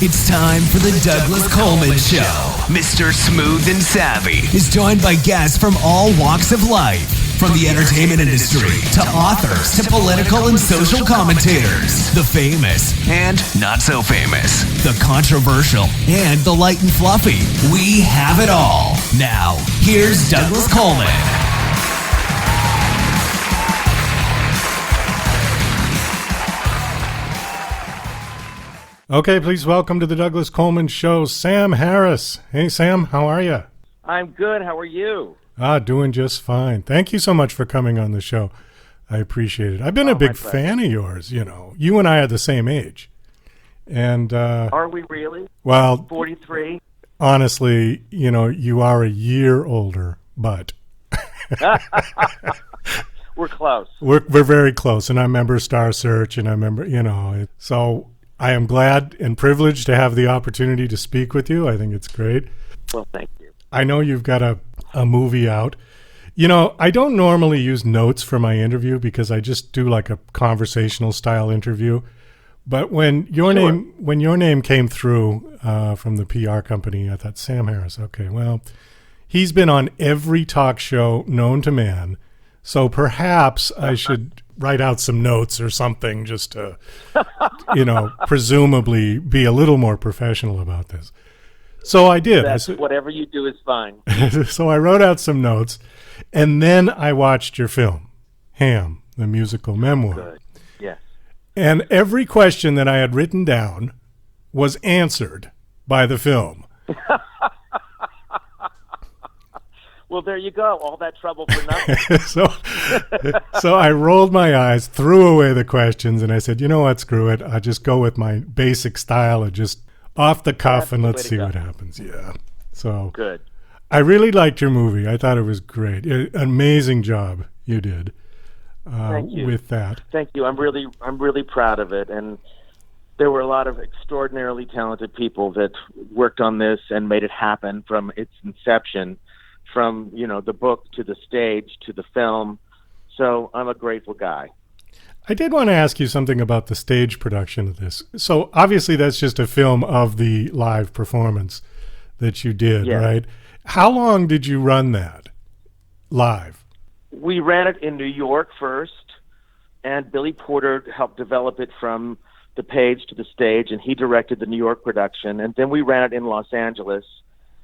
It's time for the Douglas Coleman Show. Mr. Smooth and Savvy is joined by guests from all walks of life, from the entertainment industry to authors to political and social commentators, the famous and not so famous, the controversial and the light and fluffy. We have it all. Now, here's Douglas Coleman. Okay, please welcome to the Douglas Coleman Show, Sam Harris. Hey, Sam, how are you? I'm good. How are you? Doing just fine. Thank you so much for coming on the show. I appreciate it. I've been a big fan of yours, you know. You and I are the same age. And are we really? Well, 43? Honestly, you know, you are a year older, but we're close. We're very close, and I remember Star Search, and I remember, you know, so I am glad and privileged to have the opportunity to speak with you. I think it's great. Well, thank you. I know you've got a movie out. You know, I don't normally use notes for my interview because I just do like a conversational style interview. But when your name came through from the PR company, I thought, Sam Harris, okay, well, he's been on every talk show known to man. So perhaps I should write out some notes or something just to, you know, presumably be a little more professional about this. So I did. Whatever you do is fine. So I wrote out some notes, and then I watched your film, Ham, the Musical Memoir. Good. Yes. And every question that I had written down was answered by the film. Well, there you go. All that trouble for nothing. So I rolled my eyes, threw away the questions, and I said, you know what, screw it. I'll just go with my basic style of just off the cuff, and let's see what happens. Yeah. So good. I really liked your movie. I thought it was great. Amazing job you did. Thank you. With that. Thank you. I'm really proud of it, and there were a lot of extraordinarily talented people that worked on this and made it happen from its inception. From, you know, the book to the stage to the film. So I'm a grateful guy. I did want to ask you something about the stage production of this. So obviously that's just a film of the live performance that you did, right? How long did you run that live? We ran it in New York first, and Billy Porter helped develop it from the page to the stage, and he directed the New York production. And then we ran it in Los Angeles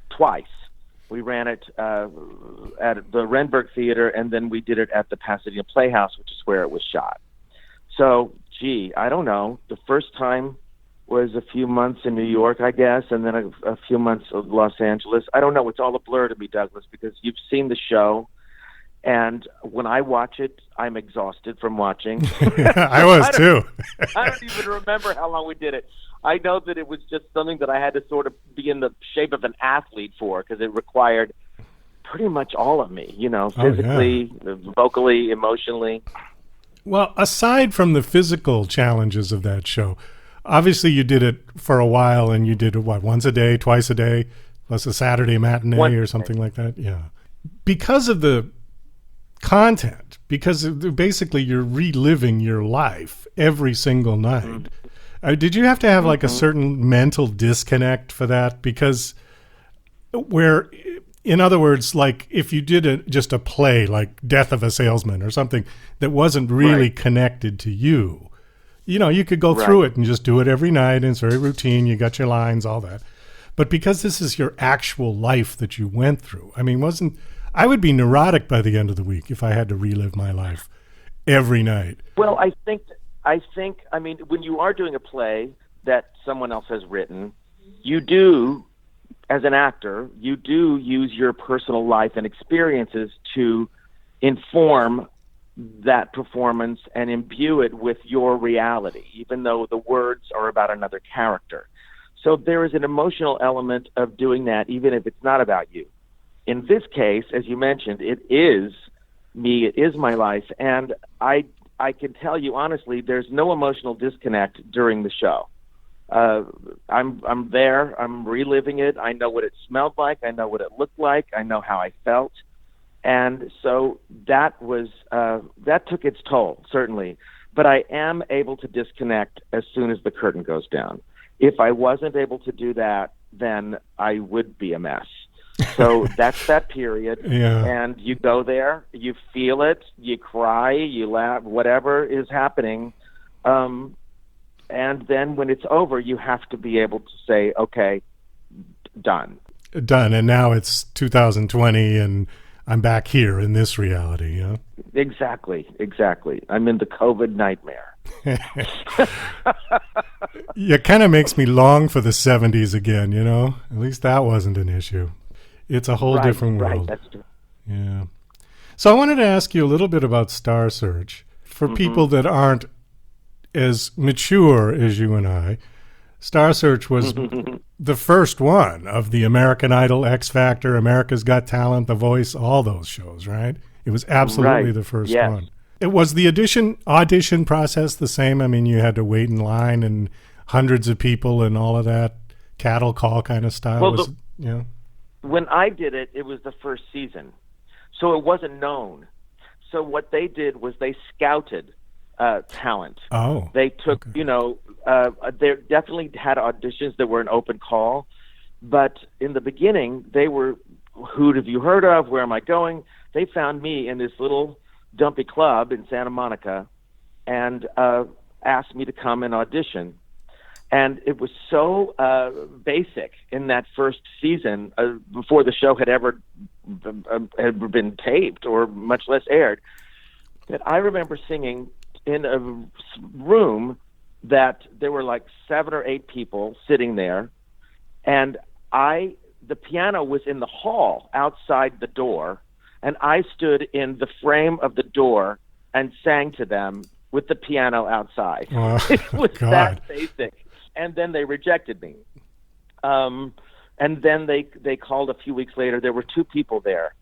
twice. We ran it at the Renberg Theater, and then we did it at the Pasadena Playhouse, which is where it was shot. So, I don't know. The first time was a few months in New York, I guess, and then a few months of Los Angeles. I don't know. It's all a blur to me, Douglas, because you've seen the show, and when I watch it, I'm exhausted from watching. I was too. I don't even remember how long we did it. I know that it was just something that I had to sort of be in the shape of an athlete for, because it required pretty much all of me, you know, physically, vocally, emotionally. Well, aside from the physical challenges of that show, obviously you did it for a while, and you did it, once a day, twice a day, plus a Saturday matinee or something like that? Yeah. Because of the content, because basically you're reliving your life every single night. Mm-hmm. Did you have to have like a certain mental disconnect for that? Because in other words, like if you did just a play like Death of a Salesman or something that wasn't really connected to you, you know, you could go through it and just do it every night, and it's very routine. You got your lines, all that. But because this is your actual life that you went through, I mean, I would be neurotic by the end of the week if I had to relive my life every night. Well, I think, I mean, when you are doing a play that someone else has written, you do, as an actor, you do use your personal life and experiences to inform that performance and imbue it with your reality, even though the words are about another character. So there is an emotional element of doing that, even if it's not about you. In this case, as you mentioned, it is me, it is my life, and I can tell you honestly, there's no emotional disconnect during the show. I'm there. I'm reliving it. I know what it smelled like. I know what it looked like. I know how I felt, and so that was that took its toll, certainly. But I am able to disconnect as soon as the curtain goes down, If I wasn't able to do that, then I would be a mess. So that's that period. Yeah. And you go there, you feel it, you cry, you laugh, whatever is happening. And then when it's over, you have to be able to say, okay, done. And now it's 2020 and I'm back here in this reality. Yeah. Exactly. I'm in the COVID nightmare. It kind of makes me long for the 70s again, you know? At least that wasn't an issue. It's a whole different world. Right, that's true. Yeah. So I wanted to ask you a little bit about Star Search. For people that aren't as mature as you and I, Star Search was the first one of the American Idol, X Factor, America's Got Talent, The Voice, all those shows, right? It was absolutely the first one. It was the audition process the same? I mean, you had to wait in line and hundreds of people and all of that cattle call kind of style. Well, when I did it, it was the first season. So it wasn't known. So what they did was they scouted talent. Oh. They took, they definitely had auditions that were an open call. But in the beginning, they were, who have you heard of? Where am I going? They found me in this little dumpy club in Santa Monica and asked me to come and audition. And it was so basic in that first season, before the show had ever been taped or much less aired, that I remember singing in a room that there were like 7 or 8 people sitting there, and the piano was in the hall outside the door, and I stood in the frame of the door and sang to them with the piano outside. It was that basic. And then they rejected me. And then they called a few weeks later. There were 2 people there,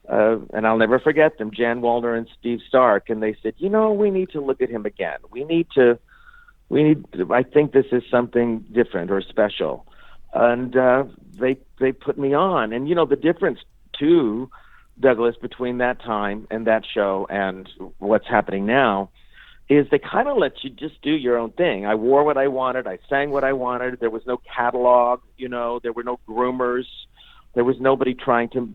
and I'll never forget them, Jan Wallner and Steve Stark. And they said, we need to look at him again. I think this is something different or special. And they put me on. And, the difference, too, Douglas, between that time and that show and what's happening now is they kind of let you just do your own thing. I wore what I wanted. I sang what I wanted. There was no catalog, there were no groomers. There was nobody trying to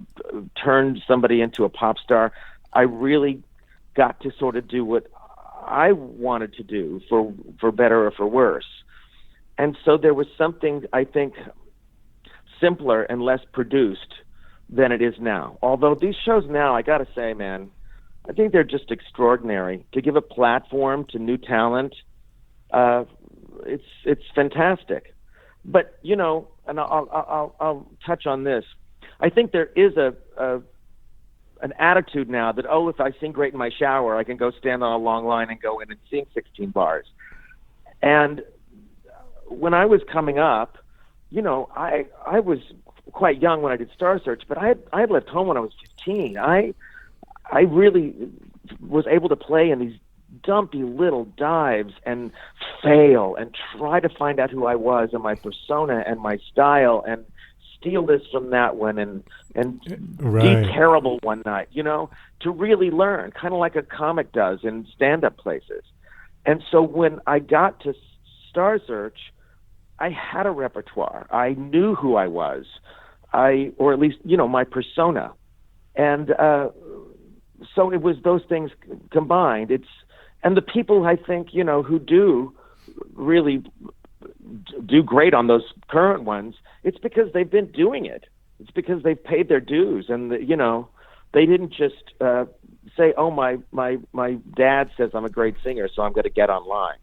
turn somebody into a pop star. I really got to sort of do what I wanted to do, for better or for worse. And so there was something, I think, simpler and less produced than it is now. Although these shows now, I got to say, man, I think they're just extraordinary. To give a platform to new talent, it's fantastic. But and I'll touch on this. I think there is an attitude now that if I sing great in my shower, I can go stand on a long line and go in and sing 16 bars. And when I was coming up, I was quite young when I did Star Search, but I had left home when I was 15. I really was able to play in these dumpy little dives and fail and try to find out who I was and my persona and my style and steal this from that one and be terrible one night, to really learn, kind of like a comic does in stand-up places. And so when I got to Star Search, I had a repertoire. I knew who I was, or at least, my persona. And so it was those things combined. And the people, I think, who do really do great on those current ones, it's because they've been doing it. It's because they've paid their dues, and they didn't just say, my dad says I'm a great singer, so I'm going to get online.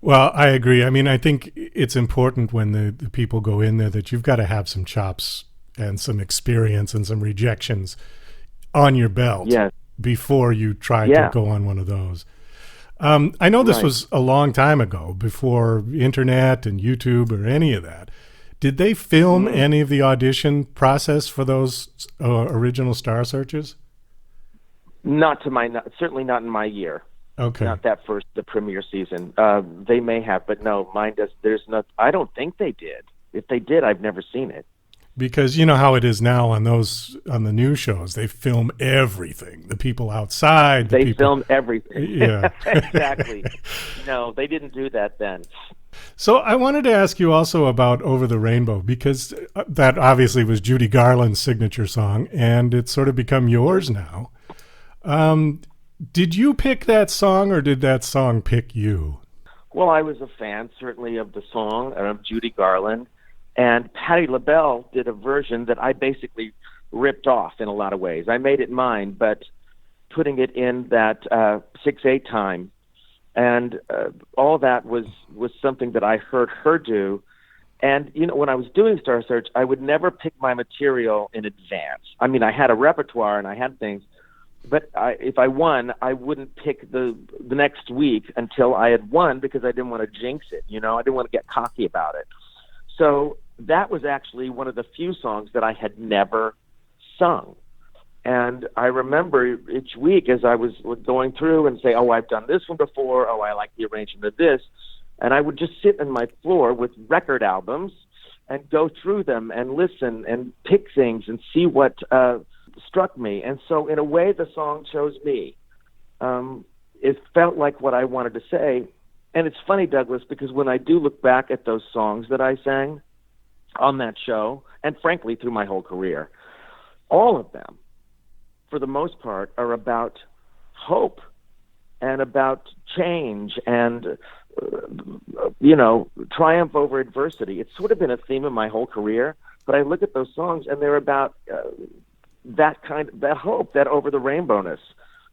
Well, I agree. I mean, I think it's important when the people go in there that you've got to have some chops and some experience and some rejections on your belt before you try to go on one of those. I know this was a long time ago, before internet and YouTube or any of that. Did they film any of the audition process for those original Star Searches? Certainly not in my year. Okay. Not the premiere season. They may have, but no, mine does. I don't think they did. If they did, I've never seen it. Because you know how it is now on the new shows, they film everything. The people outside. They film everything. Yeah. Exactly. No, they didn't do that then. So I wanted to ask you also about Over the Rainbow, because that obviously was Judy Garland's signature song, and it's sort of become yours now. Did you pick that song, or did that song pick you? Well, I was a fan, certainly, of the song, of Judy Garland, and Patti LaBelle did a version that I basically ripped off in a lot of ways. I made it mine, but putting it in that 6/8 time, and all that was something that I heard her do. And, you know, when I was doing Star Search, I would never pick my material in advance. I mean, I had a repertoire and I had things, but if I won, I wouldn't pick the next week until I had won, because I didn't want to jinx it, you know? I didn't want to get cocky about it. So that was actually one of the few songs that I had never sung. And I remember each week as I was going through and say, oh, I've done this one before. Oh, I like the arrangement of this. And I would just sit on my floor with record albums and go through them and listen and pick things and see what struck me. And so in a way, the song chose me. It felt like what I wanted to say. And it's funny, Douglas, because when I do look back at those songs that I sang on that show, and frankly through my whole career, all of them, for the most part, are about hope and about change and, triumph over adversity. It's sort of been a theme of my whole career, but I look at those songs and they're about that hope, that over the rainbowness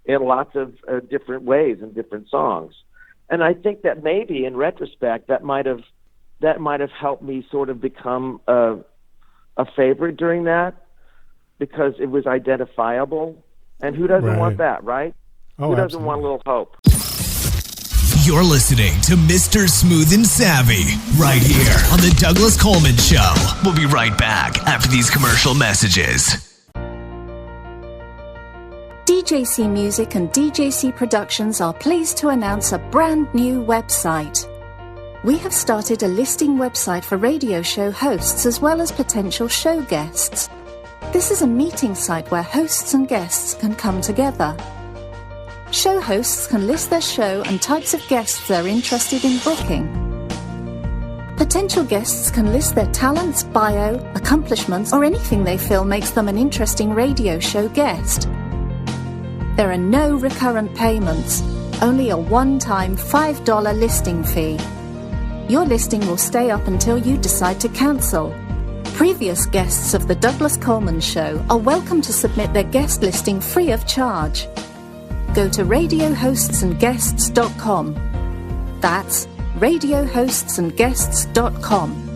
in lots of different ways and different songs. And I think that maybe in retrospect, that might have helped me sort of become a favorite during that, because it was identifiable. And who doesn't want that, right? Oh, who doesn't absolutely. want a little hope? You're listening to Mr. Smooth and Savvy right here on The Douglas Coleman Show. We'll be right back after these commercial messages. DJC Music and DJC Productions are pleased to announce a brand new website. We have started a listing website for radio show hosts as well as potential show guests. This is a meeting site where hosts and guests can come together. Show hosts can list their show and types of guests they're interested in booking. Potential guests can list their talents, bio, accomplishments, or anything they feel makes them an interesting radio show guest. There are no recurrent payments, only a one-time $5 listing fee. Your listing will stay up until you decide to cancel. Previous guests of The Douglas Coleman Show are welcome to submit their guest listing free of charge. Go to radiohostsandguests.com. That's radiohostsandguests.com.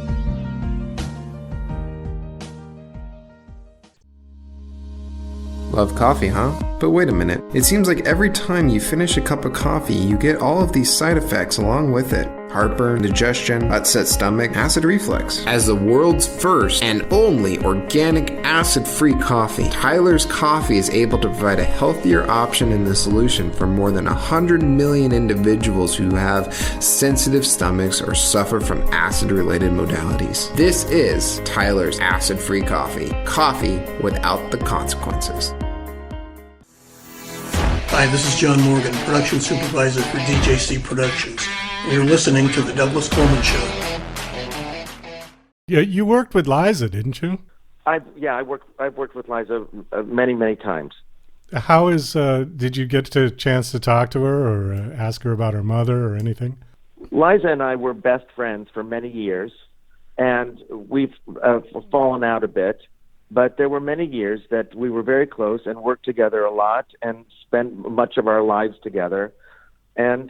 Love coffee, huh? But wait a minute. It seems like every time you finish a cup of coffee, you get all of these side effects along with it. Heartburn, digestion, upset stomach, acid reflux. As the world's first and only organic acid-free coffee, Tyler's Coffee is able to provide a healthier option in the solution for more than 100 million individuals who have sensitive stomachs or suffer from acid-related modalities. This is Tyler's acid-free coffee. Coffee without the consequences. Hi, this is John Morgan, production supervisor for DJC Productions. You're listening to The Douglas Coleman Show. Yeah, you worked with Liza, didn't you? I've worked with Liza many times. How is? Did you get a chance to talk to her or ask her about her mother or anything? Liza and I were best friends for many years, and we've fallen out a bit. But there were many years that we were very close and worked together a lot and spent much of our lives together. And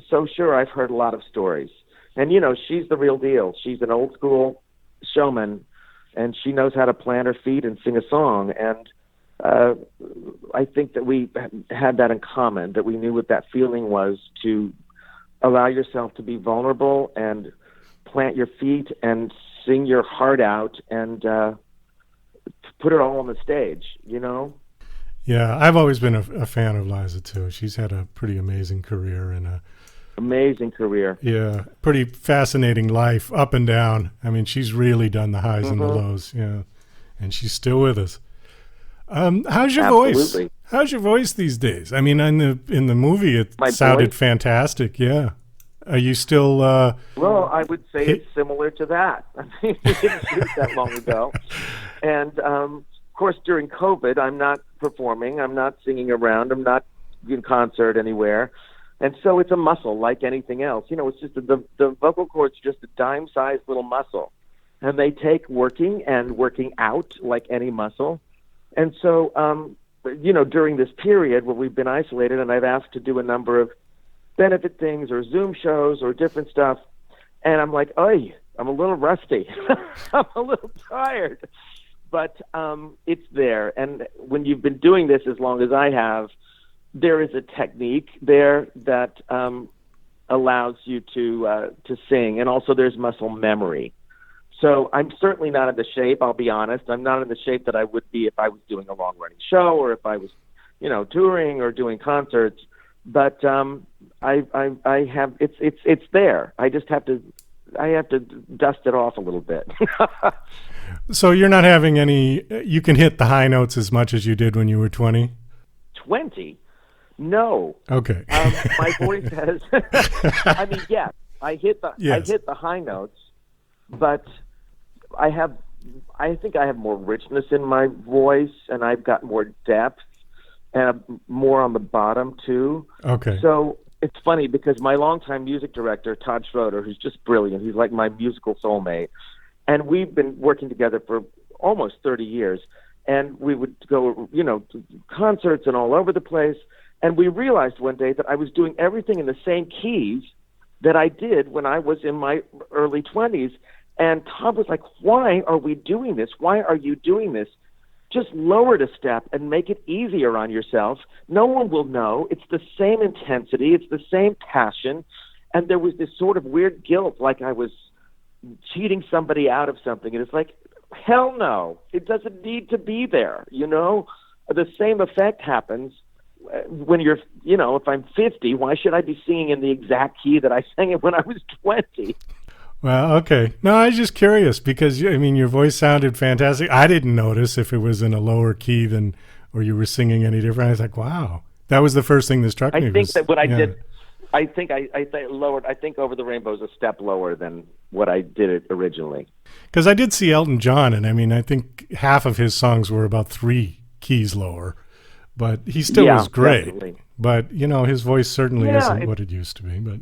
so, sure, I've heard a lot of stories. And, you know, she's the real deal. She's an old-school showman, and she knows how to plant her feet and sing a song. And I think that we had that in common, that we knew what that feeling was, to allow yourself to be vulnerable and plant your feet and sing your heart out and put it all on the stage, you know? Yeah, I've always been a fan of Liza, too. She's had a pretty amazing career and amazing career. Yeah, pretty fascinating life, up and down. I mean, she's really done the highs and the lows, yeah. And she's still with us. How's your voice? How's your voice these days? I mean, in the movie, it sounded fantastic, yeah. Are you still? Well, I would say it's similar to that. I mean, we didn't shoot that long ago. And, of course, during COVID, I'm not performing. I'm not singing around. I'm not in concert anywhere. And so it's a muscle like anything else. You know, it's just the vocal cord's just a dime-sized little muscle. And they take working and working out like any muscle. And so, you know, during this period where we've been isolated and I've asked to do a number of benefit things or Zoom shows or different stuff, and I'm like, oy, I'm a little rusty. I'm a little tired. But it's there. And when you've been doing this as long as I have, there is a technique there that allows you to sing. And also there's muscle memory. So I'm certainly not in the shape, I'll be honest. I'm not in the shape that I would be if I was doing a long-running show or if I was, you know, touring or doing concerts. But I have it's there. I just have to dust it off a little bit. So you're not having any. You can hit the high notes as much as you did when you were 20. 20? No. Okay. My voice has. I mean, yes, I hit the high notes, but I think I have more richness in my voice, and I've got more depth, and more on the bottom too. Okay. So it's funny because my longtime music director, Todd Schroeder, who's just brilliant, he's like my musical soulmate, and we've been working together for almost 30 years, and we would go, you know, to concerts and all over the place, and we realized one day that I was doing everything in the same keys that I did when I was in my early 20s. And Tom was like, why are we doing this? Why are you doing this? Just lower it a step and make it easier on yourself. No one will know. It's the same intensity. It's the same passion. And there was this sort of weird guilt, like I was cheating somebody out of something. And it's like, hell no. It doesn't need to be there, you know? The same effect happens when you're, you know, if I'm 50, why should I be singing in the exact key that I sang it when I was 20? Well, okay. No, I was just curious because, I mean, your voice sounded fantastic. I didn't notice if it was in a lower key than, or you were singing any different. I was like, wow. That was the first thing that struck me. I think that what I did, I think lowered, I think Over the Rainbow is a step lower than what I did it originally. Because I did see Elton John, and I mean, I think half of his songs were about 3 keys lower, but he still was great. Definitely. But, you know, his voice certainly isn't what it used to be, but...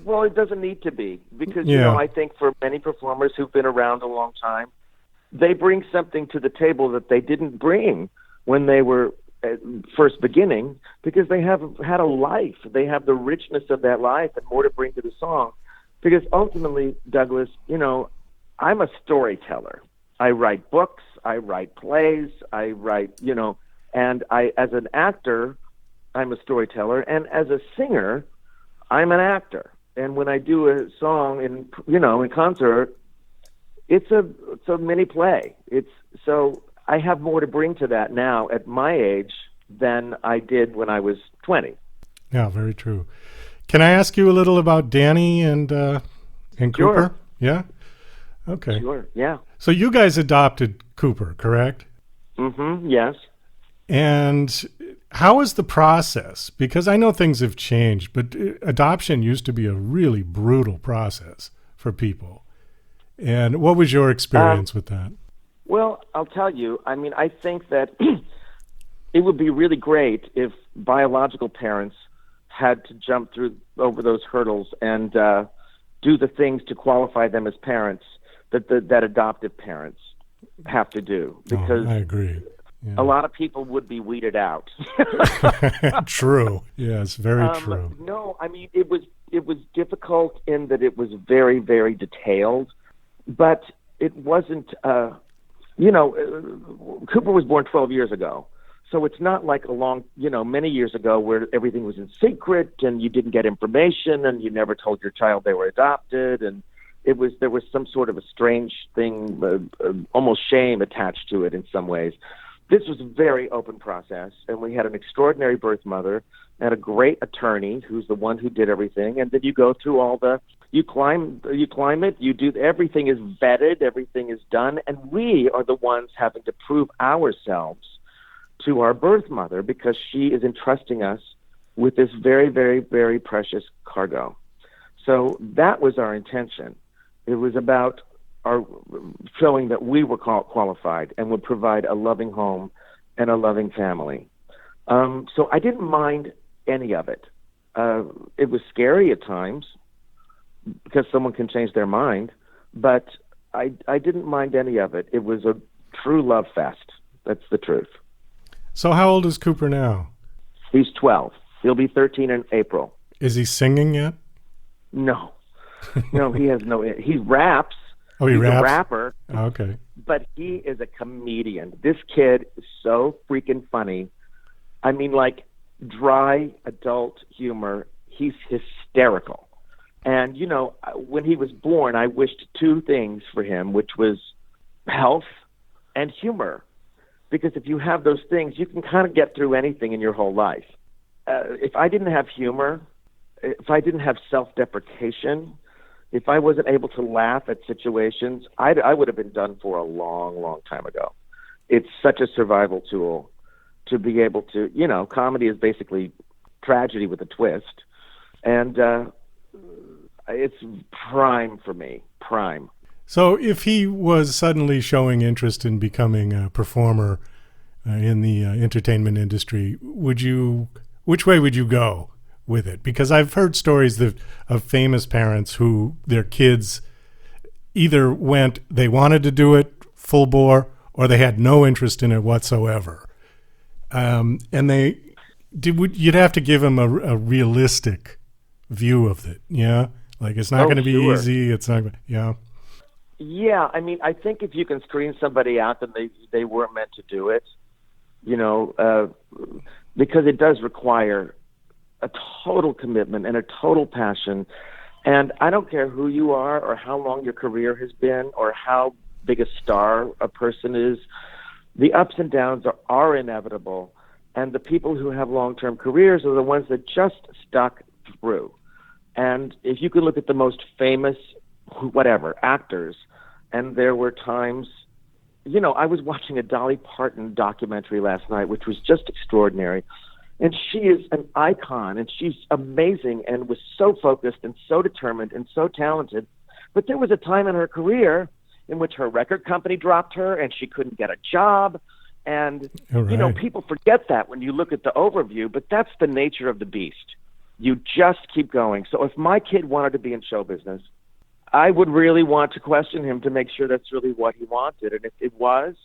Well, it doesn't need to be because, you know, I think for many performers who've been around a long time, they bring something to the table that they didn't bring when they were first beginning because they have had a life. They have the richness of that life and more to bring to the song. Because ultimately, Douglas, you know, I'm a storyteller. I write books, I write plays, I write, you know, and as an actor, I'm a storyteller. And as a singer, I'm an actor. And when I do a song in concert, it's a mini play. So I have more to bring to that now at my age than I did when I was 20. Yeah, very true. Can I ask you a little about Danny and Cooper? Sure. Yeah? Okay. Sure, yeah. So you guys adopted Cooper, correct? Mm-hmm, yes. And how was the process? Because I know things have changed, but adoption used to be a really brutal process for people. And what was your experience with that? Well, I'll tell you, I mean, I think that it would be really great if biological parents had to jump over those hurdles and do the things to qualify them as parents that adoptive parents have to do. Because I agree. Yeah. A lot of people would be weeded out. True. Yes, very true. No, I mean, it was difficult in that it was very, very detailed, but it wasn't, Cooper was born 12 years ago. So it's not like many years ago where everything was in secret and you didn't get information and you never told your child they were adopted. And there was some sort of a strange thing, almost shame attached to it in some ways. This was a very open process, and we had an extraordinary birth mother and a great attorney who's the one who did everything. And then you go through you climb it, you do, everything is vetted, everything is done, and we are the ones having to prove ourselves to our birth mother because she is entrusting us with this very, very, very precious cargo. So that was our intention. It was about our showing that we were qualified and would provide a loving home and a loving family. So I didn't mind any of it. It was scary at times because someone can change their mind, but I didn't mind any of it. It was a true love fest. That's the truth. So how old is Cooper now? He's 12. He'll be 13 in April. Is he singing yet? No. No, he has no... He raps. Oh, he raps? He's a rapper. Okay. But he is a comedian. This kid is so freaking funny. I mean, like, dry adult humor. He's hysterical. And, you know, when he was born, I wished two things for him, which was health and humor. Because if you have those things, you can kind of get through anything in your whole life. If I didn't have humor, if I didn't have self-deprecation, if I wasn't able to laugh at situations, I would have been done for a long, long time ago. It's such a survival tool to be able to, you know, comedy is basically tragedy with a twist. And it's prime for me, prime. So if he was suddenly showing interest in becoming a performer in the entertainment industry, which way would you go with it? Because I've heard stories of famous parents who their kids either they wanted to do it full bore or they had no interest in it whatsoever. And you'd have to give them a realistic view of it. Yeah. Like it's not going to be easy. It's not, yeah. Yeah, I mean, I think if you can screen somebody out, then they weren't meant to do it, you know, because it does require a total commitment and a total passion. And I don't care who you are or how long your career has been or how big a star a person is. The ups and downs are inevitable. And the people who have long-term careers are the ones that just stuck through. And if you could look at the most famous, actors, and there were times, you know, I was watching a Dolly Parton documentary last night, which was just extraordinary. And she is an icon, and she's amazing and was so focused and so determined and so talented. But there was a time in her career in which her record company dropped her and she couldn't get a job. And, you know, people forget that when you look at the overview, but that's the nature of the beast. You just keep going. So if my kid wanted to be in show business, I would really want to question him to make sure that's really what he wanted. And if it was,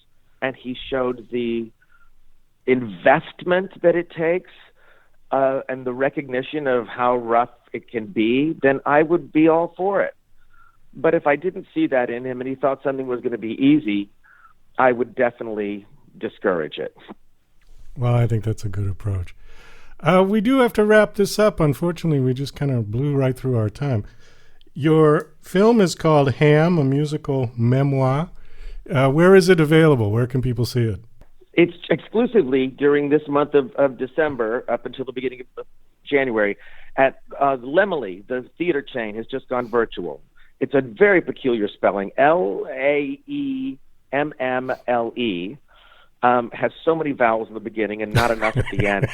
and he showed the investment that it takes and the recognition of how rough it can be, then I would be all for it. But if I didn't see that in him and he thought something was going to be easy, I would definitely discourage it. Well, I think that's a good approach. We do have to wrap this up. Unfortunately, we just kind of blew right through our time. Your film is called Ham, a musical memoir. Where is it available? Where can people see it? It's exclusively during this month of December up until the beginning of January at Lemley. The theater chain has just gone virtual. It's a very peculiar spelling, Laemmle. Has so many vowels in the beginning and not enough at the end.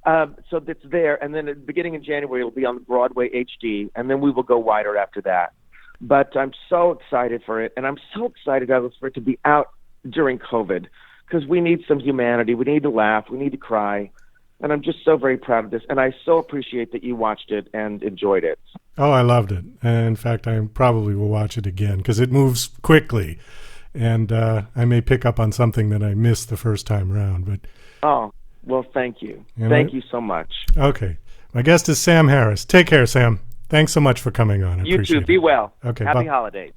So it's there, and then at the beginning of January, it'll be on Broadway HD, and then we will go wider after that. But I'm so excited for it, and I'm so excited, Douglas, for it to be out during COVID, because we need some humanity. We need to laugh. We need to cry. And I'm just so very proud of this, and I so appreciate that you watched it and enjoyed it. Oh, I loved it. And in fact, I probably will watch it again, because it moves quickly. And I may pick up on something that I missed the first time around. But oh, well, thank you. Thank you so much. Okay. My guest is Sam Harris. Take care, Sam. Thanks so much for coming on. I you too. Be well. Okay. Happy holidays.